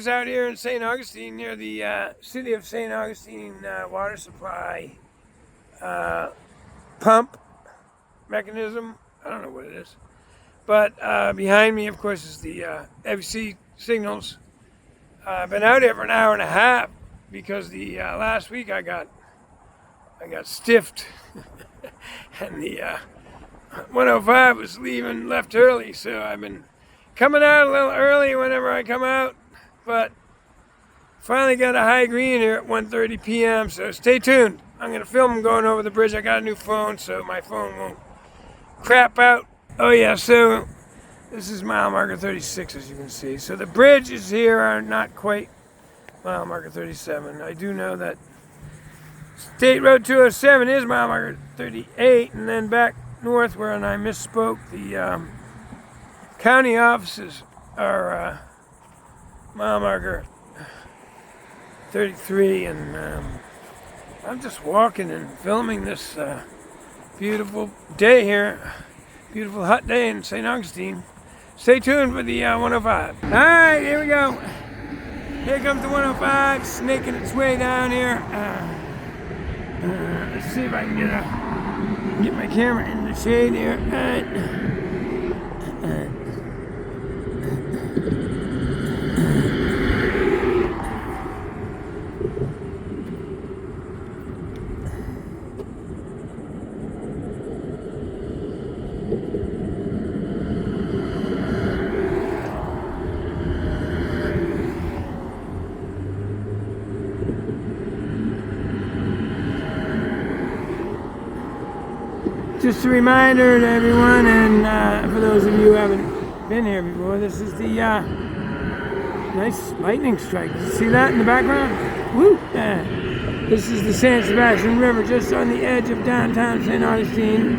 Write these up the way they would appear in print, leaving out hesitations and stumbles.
was out here in St. Augustine near the city of St. Augustine water supply pump mechanism. I don't know what it is. But behind me, of course, is the FEC signals. I've been out here for an hour and a half because the last week I got stiffed, and the 105 was left early, so I've been coming out a little early whenever I come out, but finally got a high green here at 1:30 p.m. So stay tuned. I'm gonna film going over the bridge. I got a new phone, so my phone won't crap out. Oh yeah, so this is mile marker 36, as you can see. So the bridges here are not quite mile marker 37. I do know that State Road 207 is mile marker 38, and then back north where I misspoke, the county offices are mile marker 33, and I'm just walking and filming this beautiful day here. Beautiful hot day in St. Augustine. Stay tuned for the 105. All right, here we go. Here comes the 105, snaking its way down here. Let's see if I can get my camera in the shade here. All right. Just a reminder to everyone, and for those of you who haven't been here before, this is the nice lightning strike. You see that in the background? Woo! This is the San Sebastian River, just on the edge of downtown St. Augustine.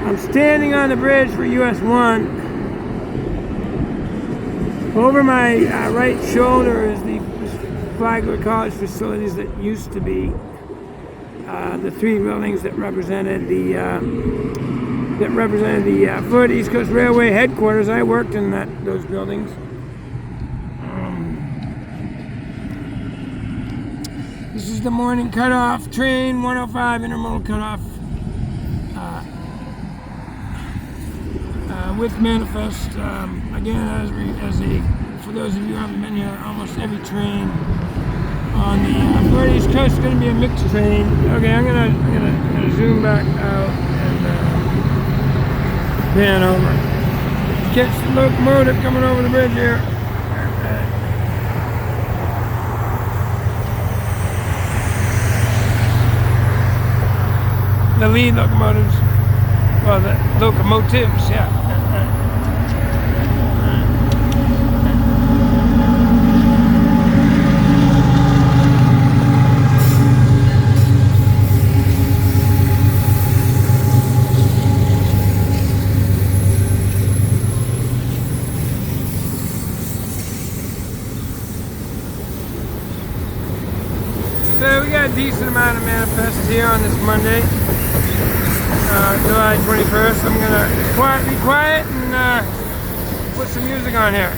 I'm standing on the bridge for US 1. Over my right shoulder is the Flagler College facilities that used to be the three buildings that represented the Florida East Coast Railway headquarters. I worked in those buildings. This is the morning cutoff train, 105 intermodal cutoff with manifest. Again, for those of you who haven't been here, almost every train on the Florida East Coast is going to be a mixed train. Okay, I'm gonna zoom back out and pan over. Catch the locomotive coming over the bridge here. The lead locomotives, well, the locomotives, yeah. So we got a decent amount of manifests here on this Monday, July 21st. I'm gonna be quiet and put some music on here.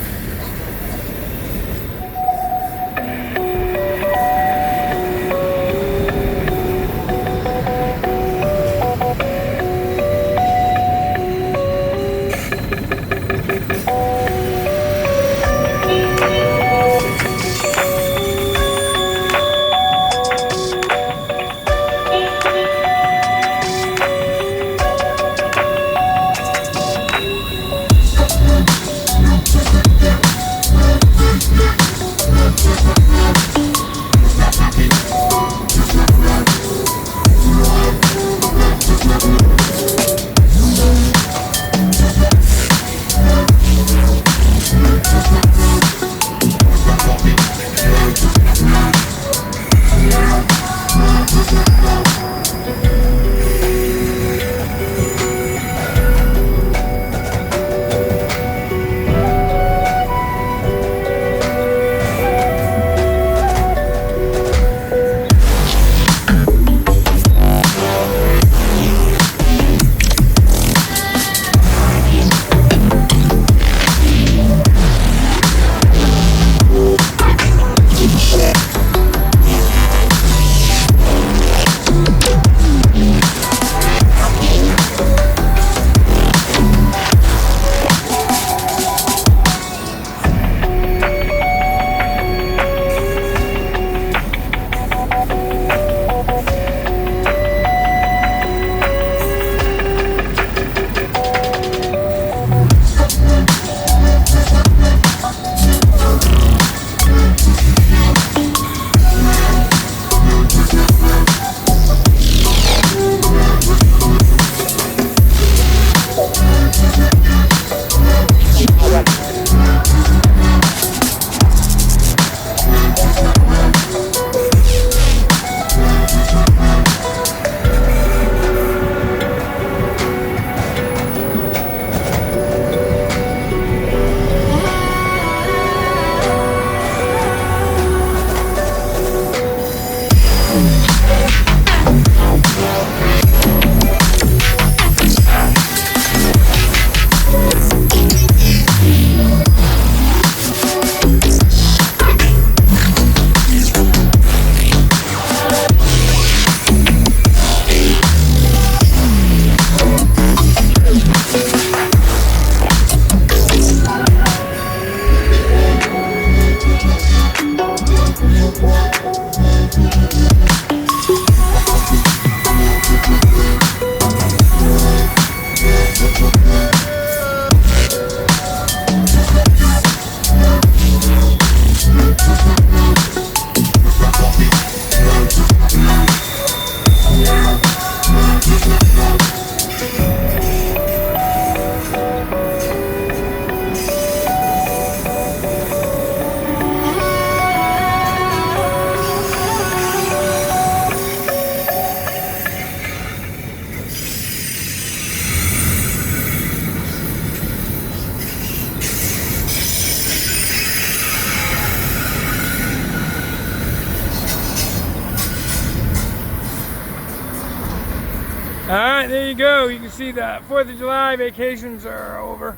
Alright, there you go. You can see the 4th of July vacations are over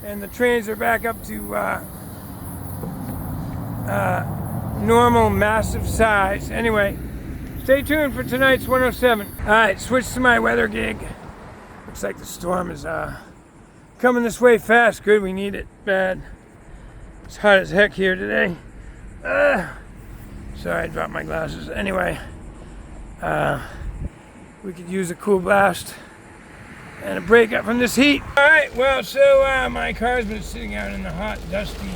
and the trains are back up to normal massive size. Anyway, stay tuned for tonight's 107. Alright, switch to my weather gig. Looks like the storm is coming this way fast. Good, we need it bad. It's hot as heck here today. Sorry, I dropped my glasses. Anyway, we could use a cool blast and a break up from this heat. All right, well, so my car's been sitting out in the hot, dusty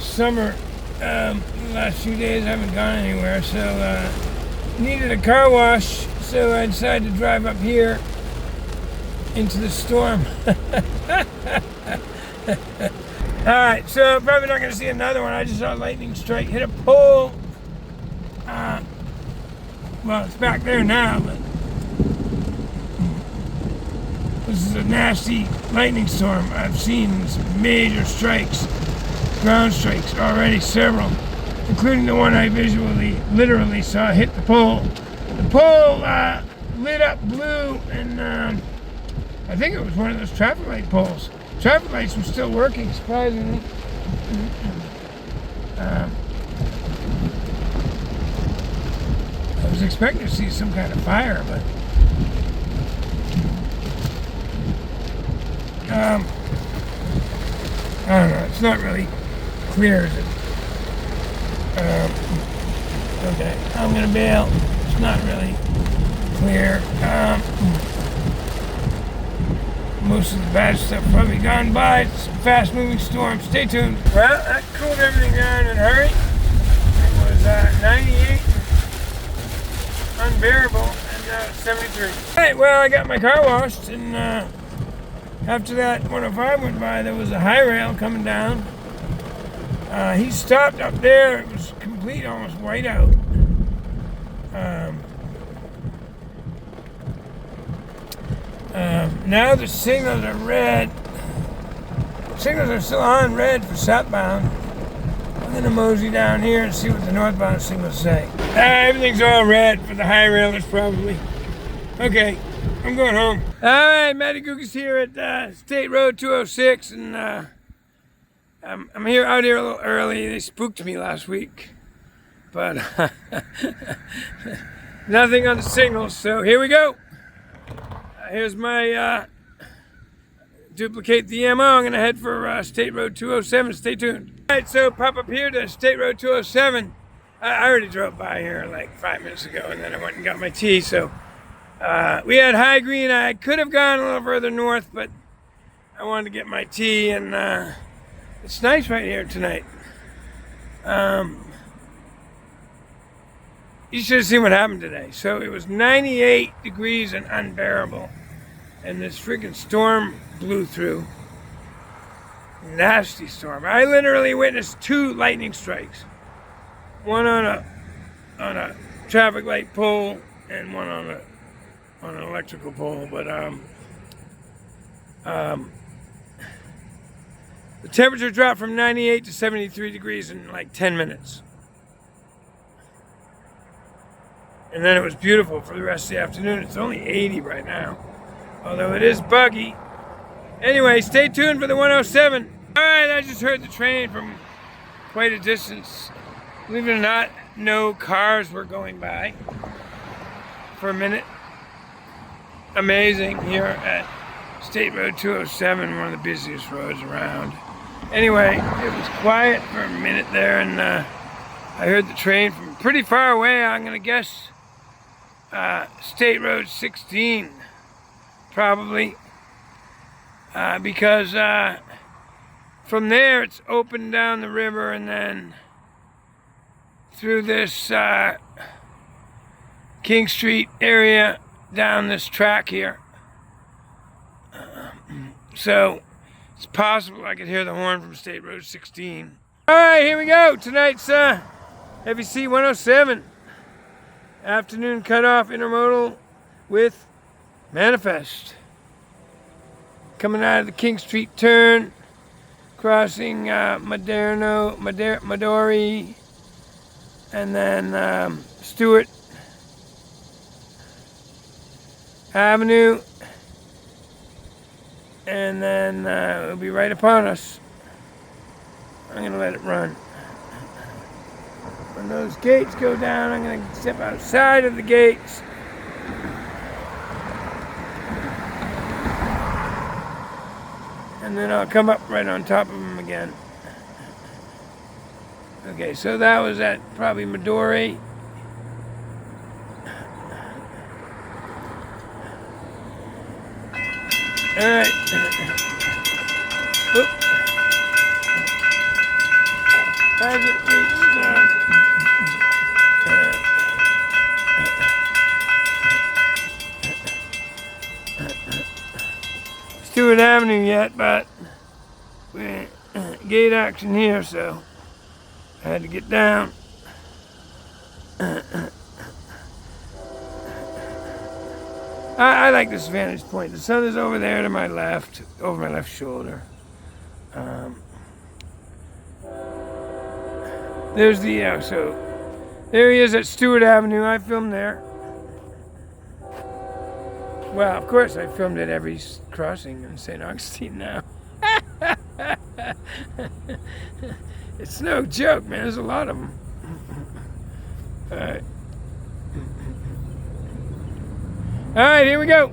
summer the last few days. I haven't gone anywhere, so needed a car wash, so I decided to drive up here into the storm. All right, so probably not going to see another one. I just saw a lightning strike hit a pole. Well, it's back there now, but this is a nasty lightning storm. I've seen some major strikes, ground strikes already, several, including the one I literally saw hit the pole. The pole lit up blue, and I think it was one of those traffic light poles. Traffic lights were still working, surprisingly. I was expecting to see some kind of fire, but I don't know. It's not really clear, is it? Okay, I'm gonna bail. It's not really clear. Most of the bad stuff probably gone by. It's a fast-moving storm. Stay tuned. Well, that cooled everything down in a hurry. It was 98. Unbearable, and now it's 73. Alright, well, I got my car washed, and after that 105 went by, there was a high rail coming down. He stopped up there. It was complete, almost whiteout. Now the signals are red. Signals are still on red for southbound. I'm going to mosey down here and see what the northbound signals say. Everything's all red for the high railers, probably. Okay, I'm going home. All right, Matty Googie's here at State Road 206, and I'm out here a little early. They spooked me last week, but nothing on the signals, so here we go. Here's my duplicate the MO. I'm going to head for State Road 207. Stay tuned. All right, so pop up here to State Road 207. I already drove by here like 5 minutes ago, and then I went and got my tea. So we had high green. I could have gone a little further north, but I wanted to get my tea, and it's nice right here tonight. You should have seen what happened today. So it was 98 degrees and unbearable, and this freaking storm blew through. nasty storm. I literally witnessed 2 lightning strikes. One on a traffic light pole and one on an electrical pole. But the temperature dropped from 98 to 73 degrees in like 10 minutes. And then it was beautiful for the rest of the afternoon. It's only 80 right now, although it is buggy. Anyway, stay tuned for the 107. All right, I just heard the train from quite a distance. Believe it or not, no cars were going by for a minute. Amazing here at State Road 207, one of the busiest roads around. Anyway, it was quiet for a minute there, and I heard the train from pretty far away. I'm gonna guess State Road 16, probably, because from there it's open down the river and then through this King Street area down this track here. So it's possible I could hear the horn from State Road 16. All right, here we go. Tonight's FEC 107. Afternoon cutoff intermodal with Manifest. Coming out of the King Street turn, crossing Midori, and then Stewart Avenue, and then it'll be right upon us. I'm gonna let it run. When those gates go down, I'm going to step outside of the gates. And then I'll come up right on top of them again. Okay, so that was at probably Midori. All right. Oop. Hasn't reached Stewart Avenue yet, but we're gate action here, so I had to get down. I like this vantage point. The sun is over there to my left, over my left shoulder. There's the, so there he is at Stewart Avenue. I filmed there. Well, of course, I filmed at every crossing in St. Augustine now. It's no joke, man. There's a lot of them. All right. All right, here we go.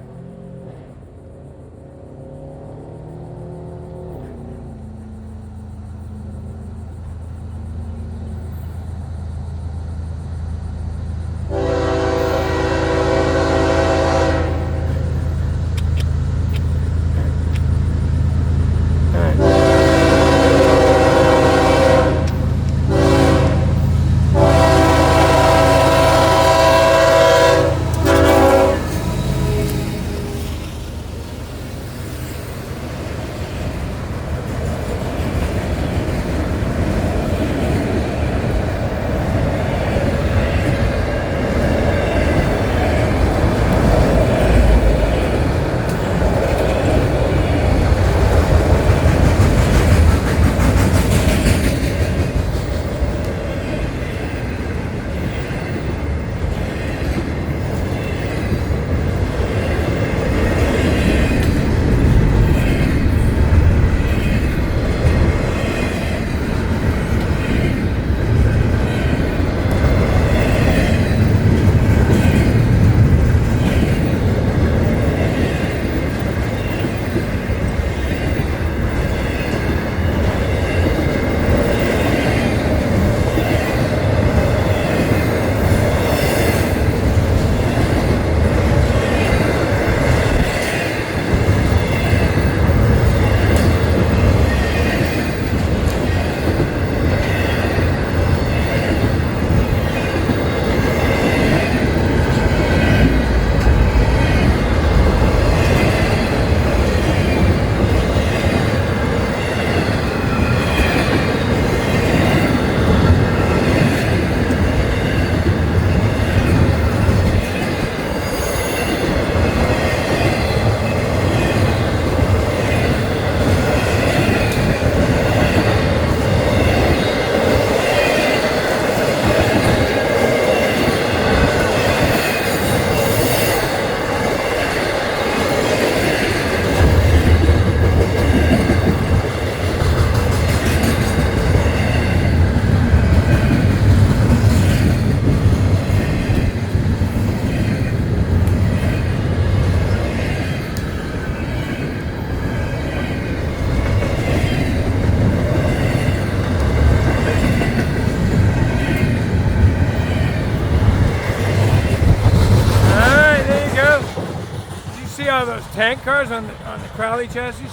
tank cars on the Crowley chassis.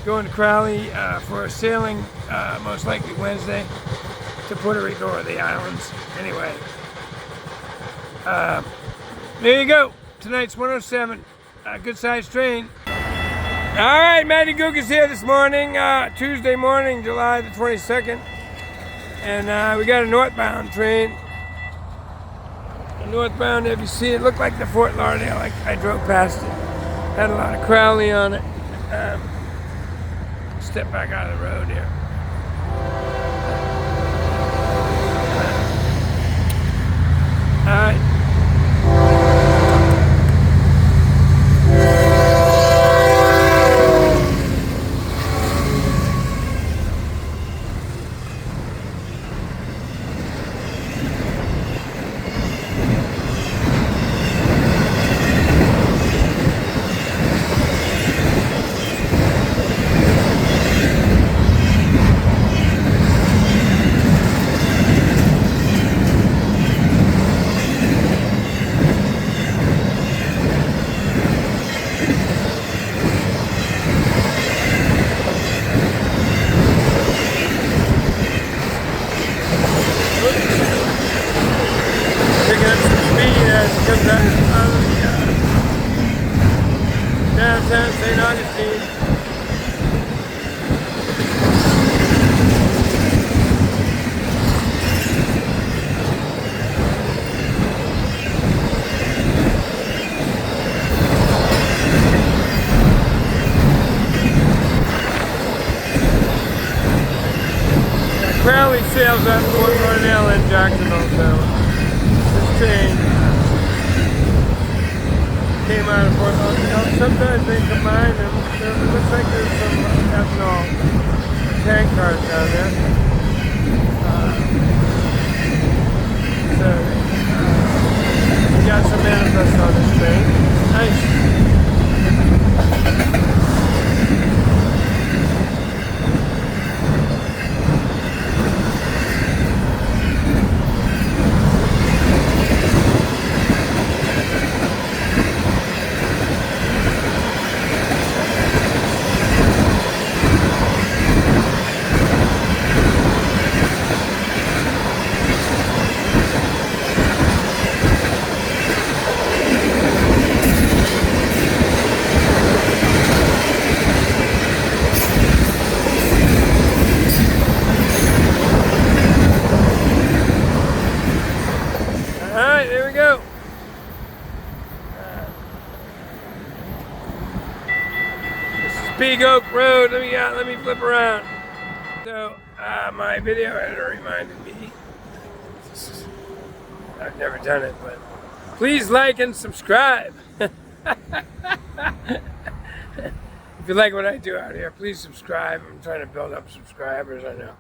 Going to Crowley for a sailing, most likely Wednesday, to Puerto Rico or the islands. Anyway, there you go. Tonight's 107. Good sized train. All right, Matty Gook is here this morning, Tuesday morning, July the 22nd. And we got a northbound train. A northbound FEC. It looked like the Fort Lauderdale. I drove past it. Had a lot of Crowley on it. Step back out of the road here. All right. Downtown St. Augustine. Crowley sails out of Fort Lauderdale and Jacksonville, so this train came out of Fort Lauderdale. Sometimes they combine them. It looks like there's some ethanol tank cars down there. We got some manifests on this train. Nice. Big Oak Road. Let me flip around. So my video editor reminded me. I've never done it, but please like and subscribe. If you like what I do out here, please subscribe. I'm trying to build up subscribers. I know.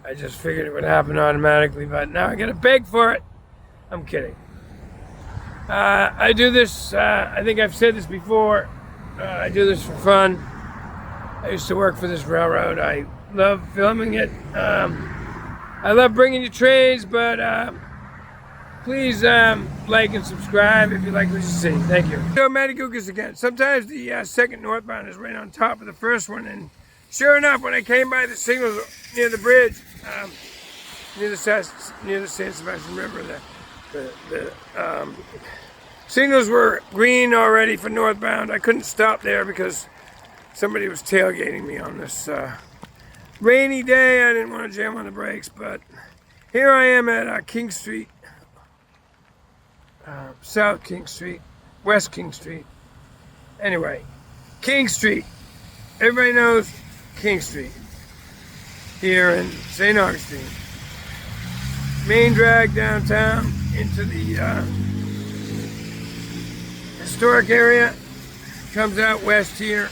I just figured it would happen automatically, but now I gotta beg for it. I'm kidding. I do this. I think I've said this before. I do this for fun. I used to work for this railroad. I love filming it. I love bringing you trains, but please like and subscribe if you like what you see. Thank you. So Matty Gugas again. Sometimes the second northbound is right on top of the first one, and sure enough, when I came by the signals near the bridge, near the San Sebastian River, the signals were green already for northbound. I couldn't stop there because somebody was tailgating me on this rainy day. I didn't want to jam on the brakes, but here I am at King Street, South King Street, West King Street. Anyway, King Street. Everybody knows King Street here in St. Augustine. Main drag downtown into the historic area. Comes out west here.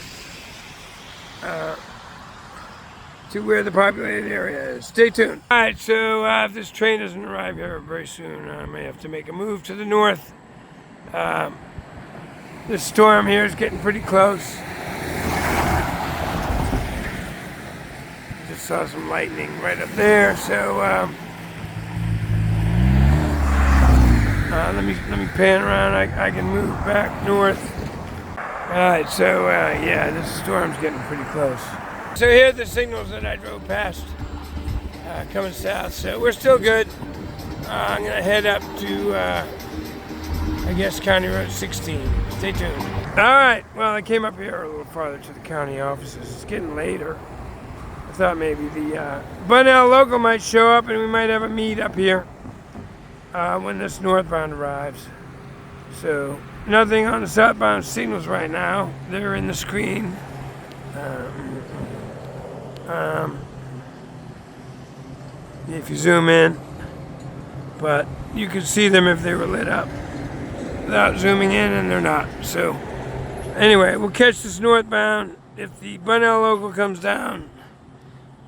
To where the populated area is. Stay tuned. All right, so if this train doesn't arrive here very soon, I may have to make a move to the north. This storm here is getting pretty close. Just saw some lightning right up there, so let me pan around. I can move back north. Alright, so yeah, this storm's getting pretty close. So here are the signals that I drove past coming south. So we're still good. I'm going to head up to, I guess, County Road 16. Stay tuned. Alright, well, I came up here a little farther to the county offices. It's getting later. I thought maybe the Bunnell local might show up and we might have a meet up here when this northbound arrives. So, nothing on the southbound signals right now. They're in the screen. If you zoom in, but you could see them if they were lit up without zooming in, and they're not. So, anyway, we'll catch this northbound. If the Bunnell local comes down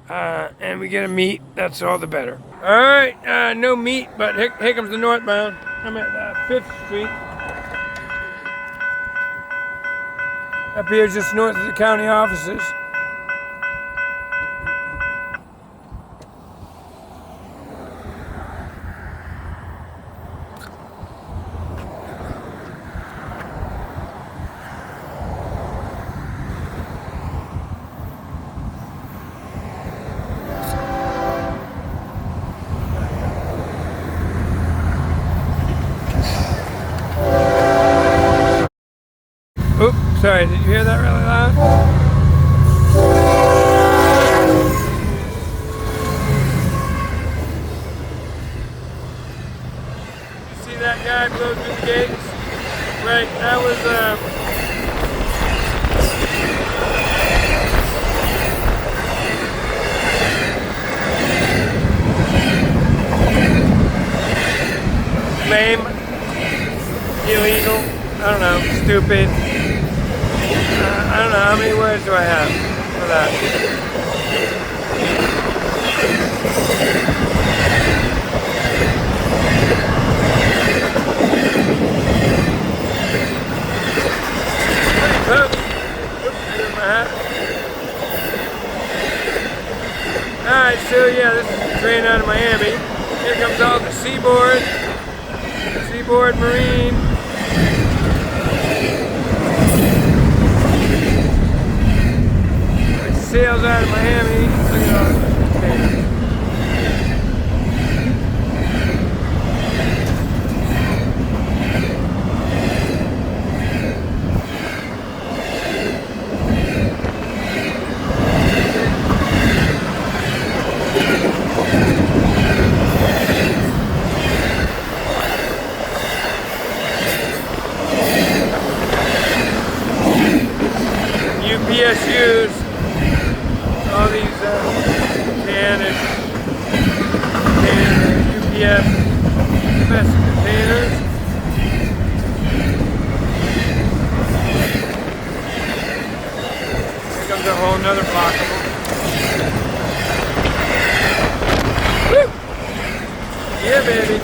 and we get a meet, that's all the better. All right, no meet, but here comes the northbound. I'm at 5th Street. Up here just north of the county offices. Oops, sorry, did you hear that really loud? You see that guy blow through the gates? Right, that was, lame, illegal, I don't know, stupid. I don't know, how many words do I have for that? Alright, so yeah, this is the train out of Miami. Here comes all the Seaboard Marine. Sails out of Miami. Look at all those containers. UPSUs. All these containers, UPS domestic containers. Here comes a whole nother block of them. Woo! Yeah, baby.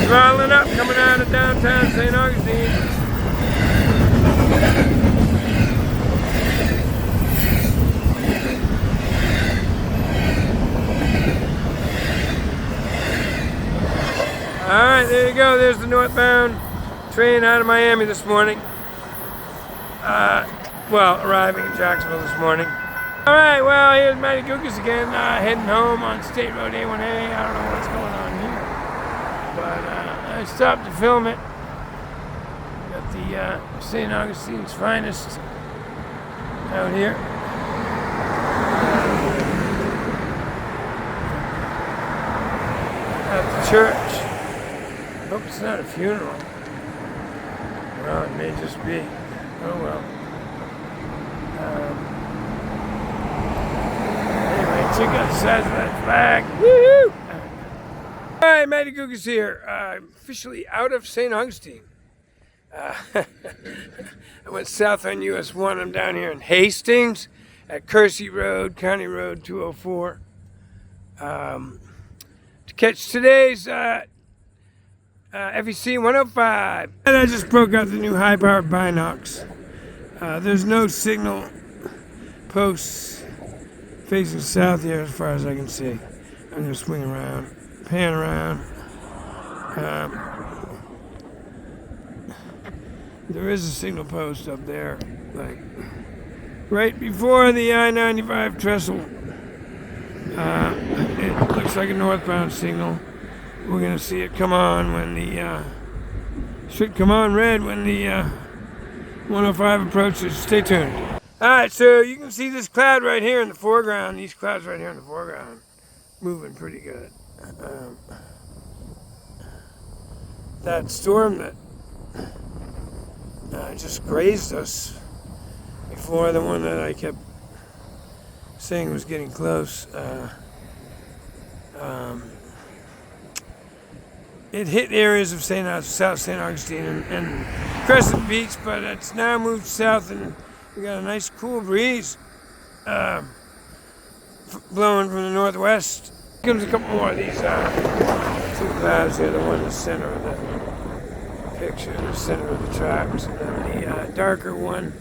Throttling up, coming out of downtown St. Augustine. Alright, there you go. There's the northbound train out of Miami this morning. Arriving in Jacksonville this morning. Alright, well, here's Matty Gukas again, heading home on State Road A1A. I don't know what's going on here. But I stopped to film it. Got the St. Augustine's finest out here. At the church. Hope it's not a funeral. Well, it may just be. Oh well. Anyway, check out the size of that flag. Woo! Alright, Matty Gukas here. Officially out of St. Augustine. I went south on US 1. I'm down here in Hastings at Kersey Road, County Road 204. To catch today's FEC 105. And I just broke out the new high-powered binocs. There's no signal posts facing south here as far as I can see. I'm going to swing around, pan around. There is a signal post up there, like right before the I-95 trestle. It looks like a northbound signal. We're gonna see it come on when the should come on red when the 105 approaches. Stay tuned. All right, so you can see this cloud right here in the foreground. These clouds right here in the foreground, moving pretty good. That storm that just grazed us before, the one that I kept saying was getting close. It hit areas of South St. Augustine and Crescent Beach, but it's now moved south, and we got a nice cool breeze blowing from the northwest. Here comes a couple more of these two clouds here, the one in the center of the picture, the center of the tracks, and then the darker one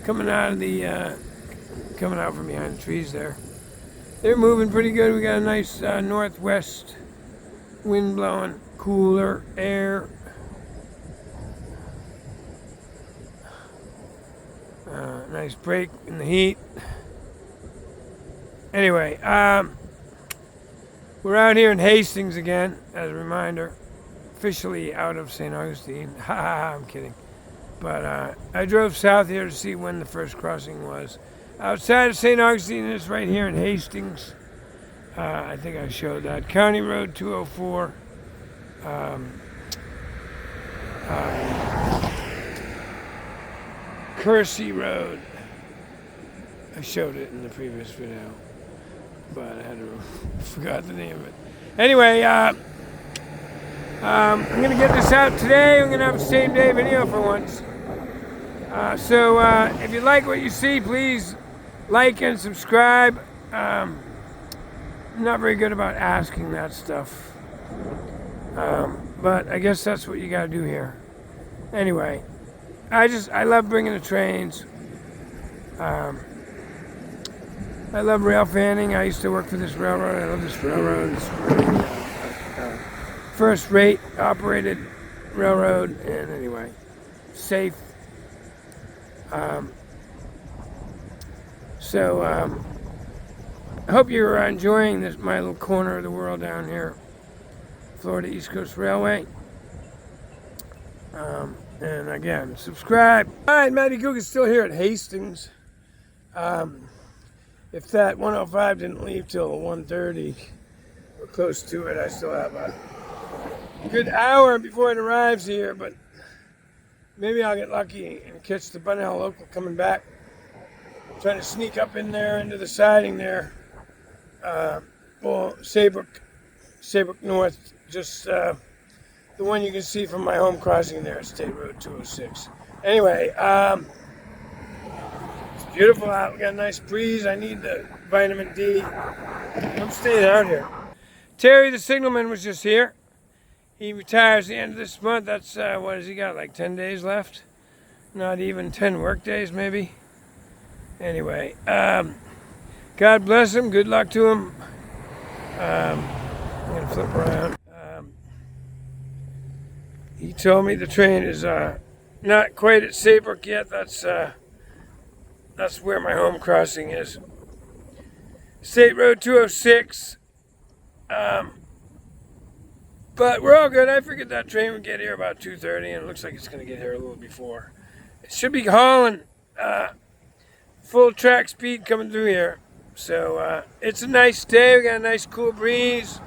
coming out from behind the trees there. They're moving pretty good. We got a nice northwest wind blowing, cooler air. Nice break in the heat. Anyway, we're out here in Hastings again, as a reminder. Officially out of St. Augustine. Ha ha ha, I'm kidding. But I drove south here to see when the first crossing was. Outside of St. Augustine, it's right here in Hastings. I think I showed that. County Road 204. Kersey Road. I showed it in the previous video, but I forgot the name of it. Anyway, I'm going to get this out today. I'm going to have a same-day video for once. So if you like what you see, please like and subscribe. I'm not very good about asking that stuff, but I guess that's what you got to do here. Anyway, I love bringing the trains. I love rail fanning. I used to work for this railroad. I love this railroad. It's really, first rate operated railroad, and anyway, safe. So I hope you're enjoying this, my little corner of the world down here, Florida East Coast Railway. And again, subscribe. All right, Matty Cook is still here at Hastings. If that 105 didn't leave till 1:30, or close to it, I still have a good hour before it arrives here, but maybe I'll get lucky and catch the Bunnell local coming back. I'm trying to sneak up in there into the siding there. Saybrook North, just the one you can see from my home crossing there at State Road 206. Anyway, it's beautiful out. We got a nice breeze. I need the vitamin D. I'm staying out here. Terry the signalman was just here. He retires the end of this month. That's, what has he got, like 10 days left? Not even 10 work days, maybe? Anyway, God bless him. Good luck to him. I'm going to flip around. He told me the train is not quite at Saybrook yet. That's where my home crossing is. State Road 206. But we're all good. I figured that train would get here about 2:30, and it looks like it's going to get here a little before. It should be hauling full track speed coming through here. So it's a nice day. We got a nice cool breeze.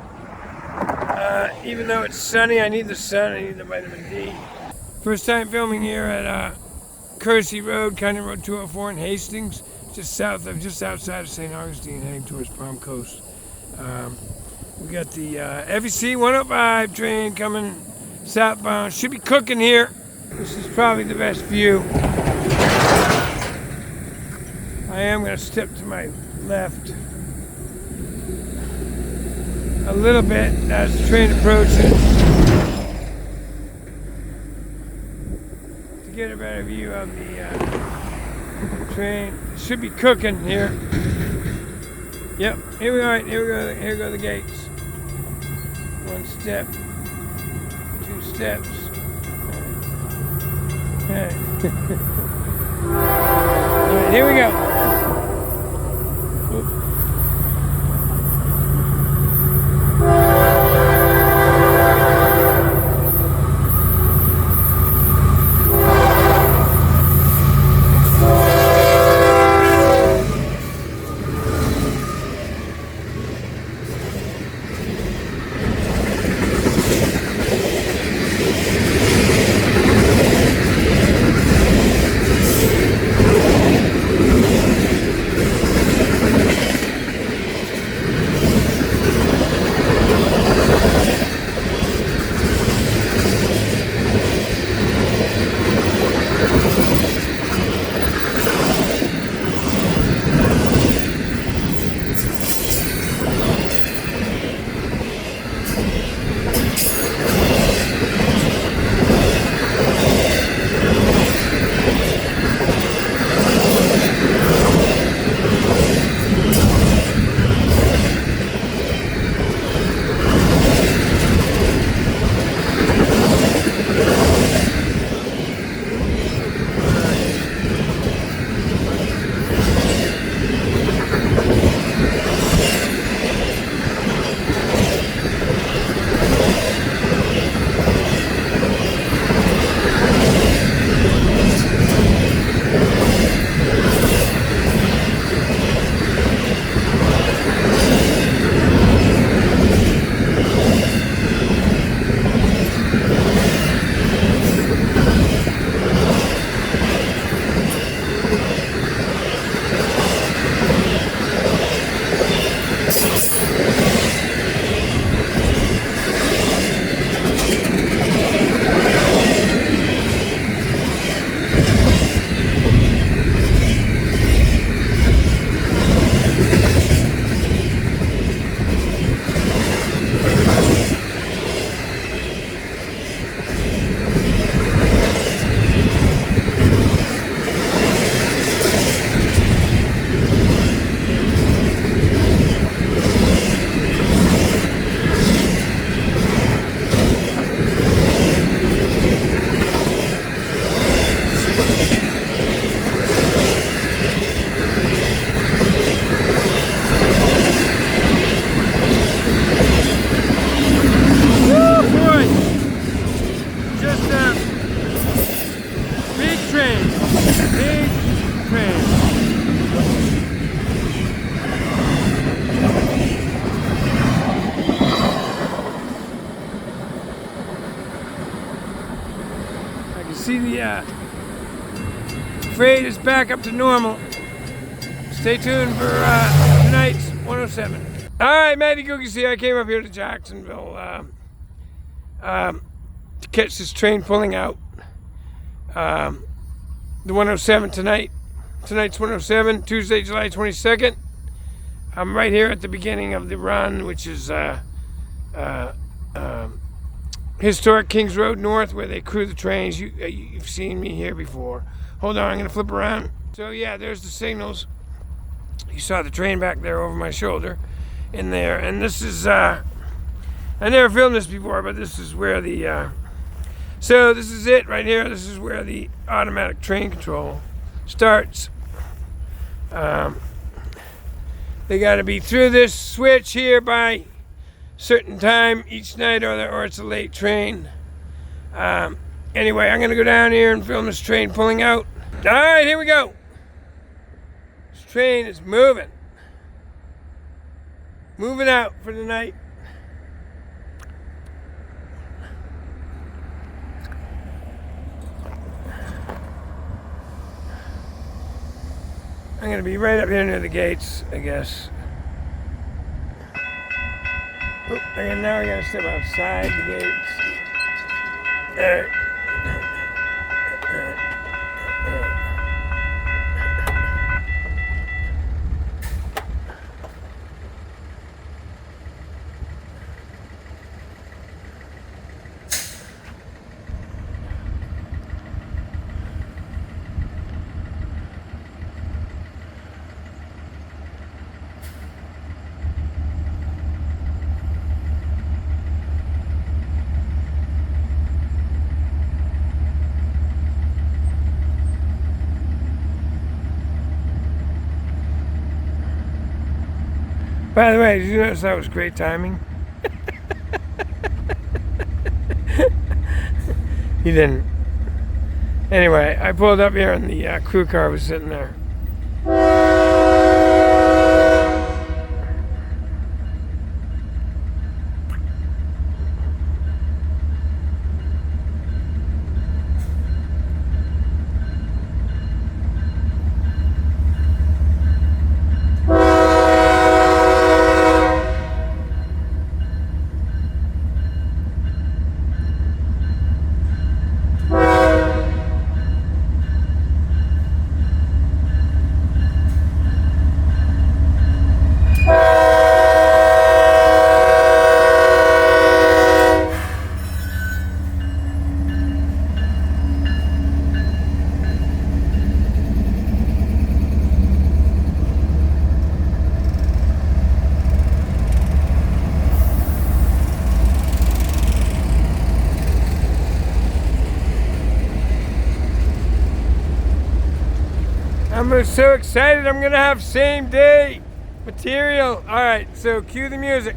Even though it's sunny, I need the sun. I need the vitamin D. First time filming here at Kersey Road, County Road 204 in Hastings, just outside of St. Augustine, heading towards Palm Coast. We got the FEC 105 train coming southbound. Should be cooking here. This is probably the best view. I am going to step to my left a little bit as the train approaches to get a better view of the train. It should be cooking here. Yep, here we are. Here go the gates. One step, two steps. All right, here we go. See the freight is back up to normal. Stay tuned for tonight's 107. All right, Matty Cookies here. I came up here to Jacksonville to catch this train pulling out. The 107 tonight. Tonight's 107, Tuesday, July 22nd. I'm right here at the beginning of the run, which is historic Kings Road North, where they crew the trains. You've seen me here before. Hold on, I'm going to flip around. So yeah, there's the signals. You saw the train back there over my shoulder in there. And this is, I never filmed this before, but this is where the, so this is it right here. This is where the automatic train control starts. They got to be through this switch here by certain time each night, or it's a late train. Anyway, I'm gonna go down here and film this train pulling out. All right, here we go. This train is moving out for the night. I'm gonna be right up here near the gates, I guess. And now we gotta step outside the gates. By the way, did you notice that was great timing? He didn't. Anyway, I pulled up here and the crew car was sitting there. I'm so excited, I'm gonna have same day material. All right, so cue the music.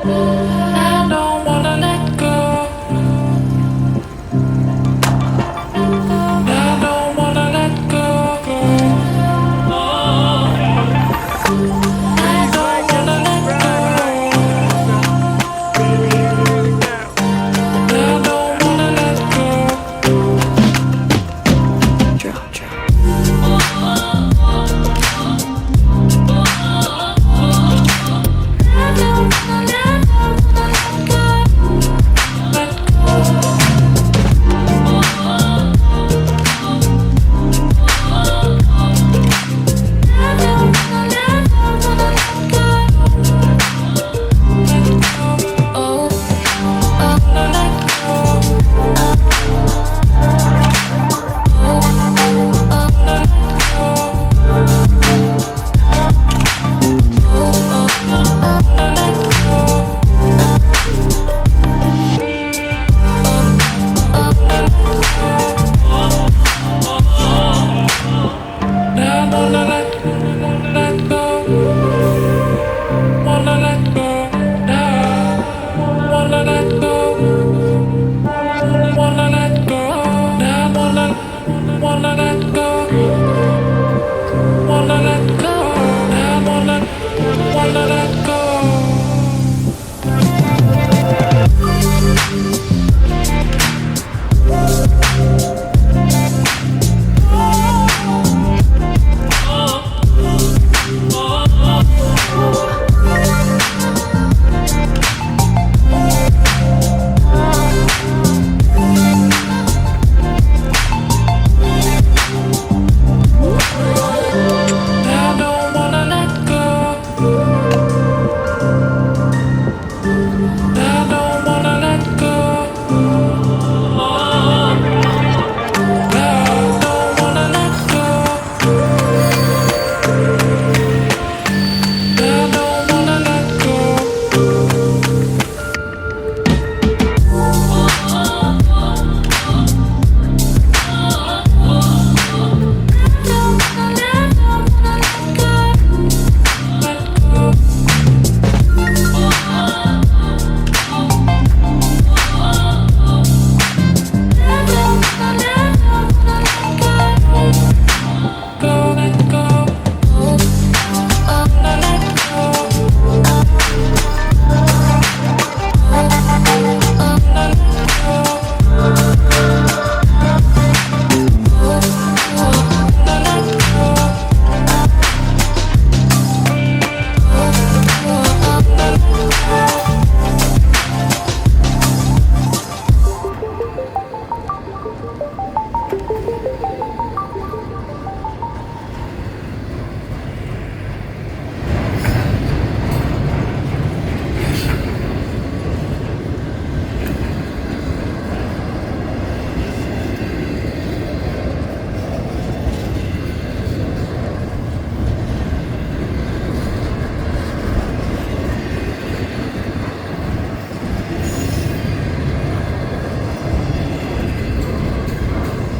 I don't wanna let go. I don't wanna let go. I don't wanna let go. I don't wanna let go. Drop, drop.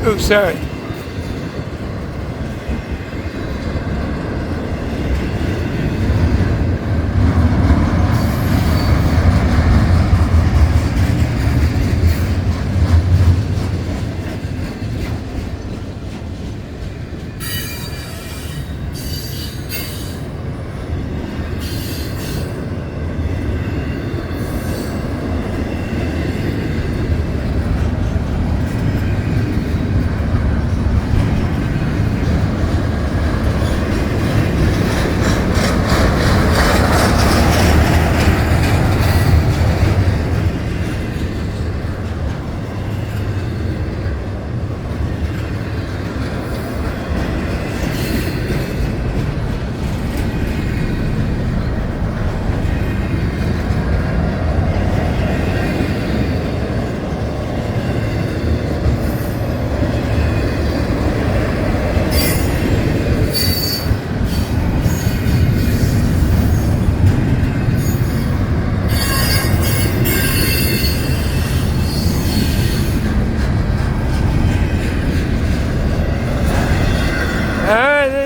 Oops, sorry.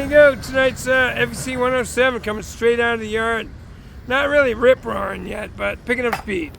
there you go. Tonight's FEC 107 coming straight out of the yard. Not really rip roaring yet, but picking up speed.